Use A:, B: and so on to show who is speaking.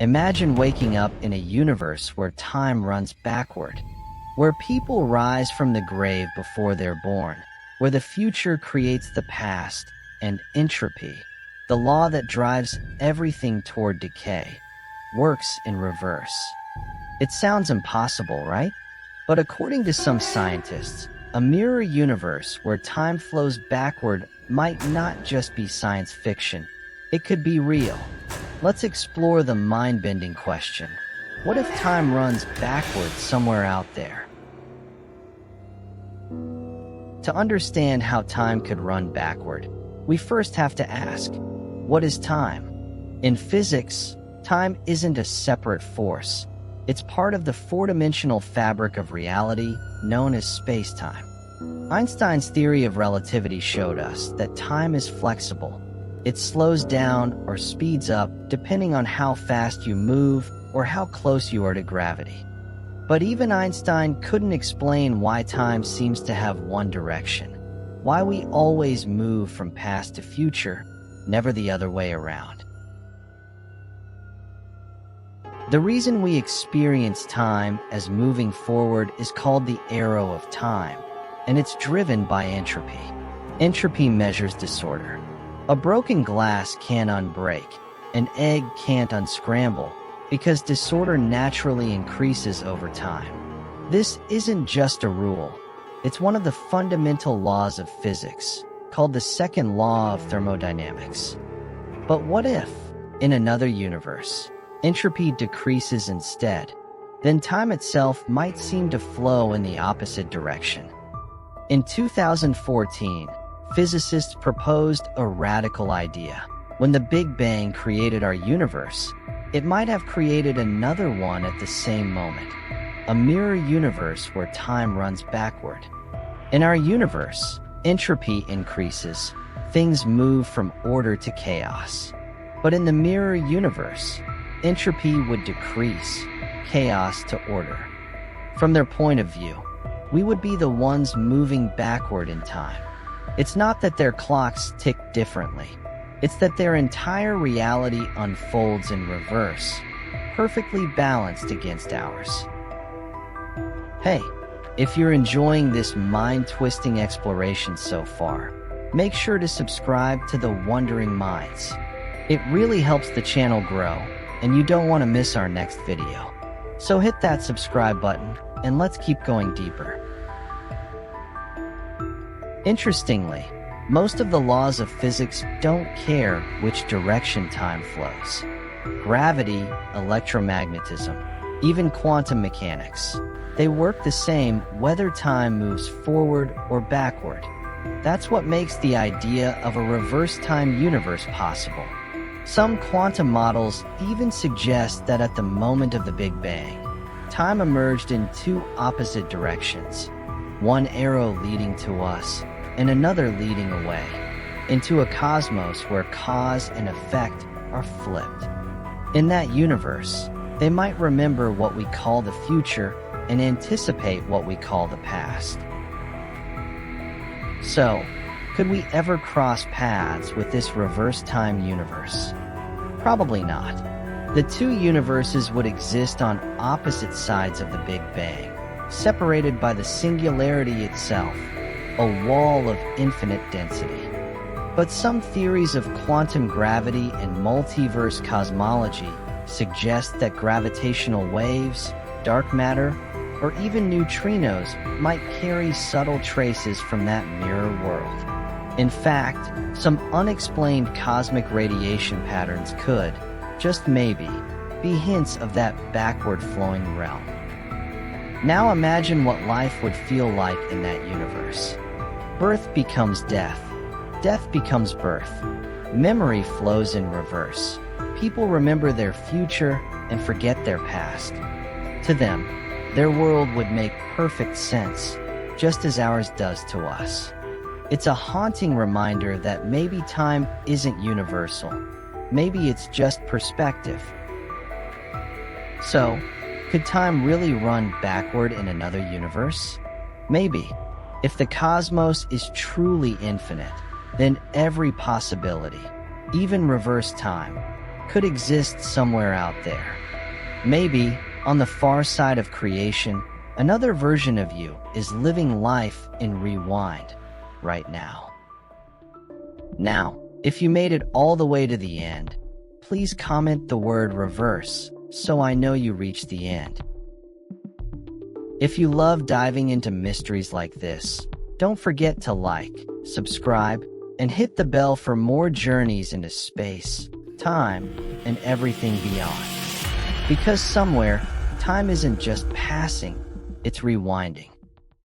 A: Imagine waking up in a universe where time runs backward, where people rise from the grave before they're born, where the future creates the past, and entropy, the law that drives everything toward decay, works in reverse. It sounds impossible, right? But according to some scientists, a mirror universe where time flows backward might not just be science fiction. It could be real. Let's explore the mind-bending question. What if time runs backwards somewhere out there? To understand how time could run backward, we first have to ask, what is time? In physics, time isn't a separate force. It's part of the four-dimensional fabric of reality known as space-time. Einstein's theory of relativity showed us that time is flexible. It slows down or speeds up depending on how fast you move or how close you are to gravity. But even Einstein couldn't explain why time seems to have one direction, why we always move from past to future, never the other way around. The reason we experience time as moving forward is called the arrow of time, and it's driven by entropy. Entropy measures disorder. A broken glass can't unbreak, an egg can't unscramble, because disorder naturally increases over time. This isn't just a rule. It's one of the fundamental laws of physics, called the second law of thermodynamics. But what if, in another universe, entropy decreases instead? Then time itself might seem to flow in the opposite direction. In 2014, physicists proposed a radical idea. When the Big Bang created our universe, it might have created another one at the same moment, a mirror universe where time runs backward. In our universe, entropy increases, things move from order to chaos. But in the mirror universe, entropy would decrease, chaos to order. From their point of view, we would be the ones moving backward in time. It's not that their clocks tick differently. It's that their entire reality unfolds in reverse, perfectly balanced against ours. Hey, if you're enjoying this mind-twisting exploration so far, make sure to subscribe to The Wondering Minds. It really helps the channel grow, and you don't want to miss our next video. So hit that subscribe button, and let's keep going deeper. Interestingly, most of the laws of physics don't care which direction time flows. Gravity, electromagnetism, even quantum mechanics, they work the same whether time moves forward or backward. That's what makes the idea of a reverse time universe possible. Some quantum models even suggest that at the moment of the Big Bang, time emerged in two opposite directions, one arrow leading to us and another leading away, into a cosmos where cause and effect are flipped. In that universe, they might remember what we call the future and anticipate what we call the past. So, could we ever cross paths with this reverse time universe? Probably not. The two universes would exist on opposite sides of the Big Bang, separated by the singularity itself, a wall of infinite density. But some theories of quantum gravity and multiverse cosmology suggest that gravitational waves, dark matter, or even neutrinos might carry subtle traces from that mirror world. In fact, some unexplained cosmic radiation patterns could, just maybe, be hints of that backward-flowing realm. Now imagine what life would feel like in that universe. Birth becomes death. Death becomes birth. Memory flows in reverse. People remember their future and forget their past. To them, their world would make perfect sense, just as ours does to us. It's a haunting reminder that maybe time isn't universal. Maybe it's just perspective. So, could time really run backward in another universe? Maybe. If the cosmos is truly infinite, then every possibility, even reverse time, could exist somewhere out there. Maybe, on the far side of creation, another version of you is living life in rewind right now. Now, if you made it all the way to the end, please comment the word reverse so I know you reached the end. If you love diving into mysteries like this, don't forget to like, subscribe, and hit the bell for more journeys into space, time, and everything beyond. Because somewhere, time isn't just passing, it's rewinding.